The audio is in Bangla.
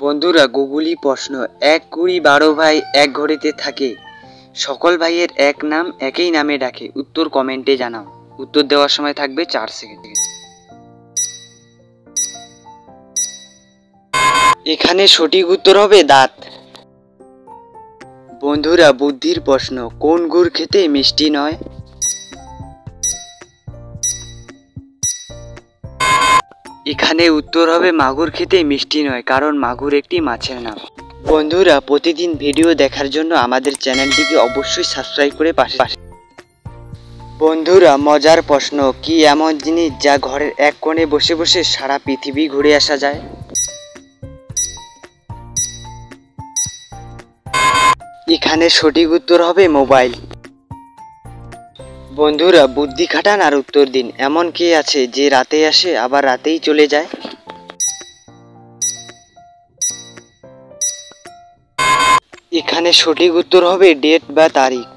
বন্ধুরা, গুগলি প্রশ্ন, এক কুড়ি 12 ভাই এক ঘড়িতে থাকে, সকল ভাইয়ের এক নাম একই নামে ডাকে, উত্তর কমেন্টে জানাও। উত্তর দেওয়ার সময় থাকবে 4 সেকেন্ড। এখানে সঠিক উত্তর হবে দাঁত। বন্ধুরা, বুদ্ধির প্রশ্ন, কোন গুড় খেতে মিষ্টি নয়? এখানে উত্তর হবে মাগুর খেতে মিষ্টি নয়, কারণ মাগুর একটি মাছের নাম। বন্ধুরা, প্রতিদিন ভিডিও দেখার জন্য আমাদের চ্যানেলটিকে অবশ্যই সাবস্ক্রাইব করে পাশে। বন্ধুরা, মজার প্রশ্ন, কি এমন জিনিস যা ঘরের এক কোণে বসে বসে সারা পৃথিবী ঘুরে আসা যায়? এখানে সঠিক উত্তর হবে মোবাইল। বন্ধুরা, বুদ্ধি খাটান আর উত্তর দিন, এমন কে আছে যে রাতে আসে আবার রাতেই চলে যায়? এখানে সঠিক উত্তর হবে ডেট বা তারিখ।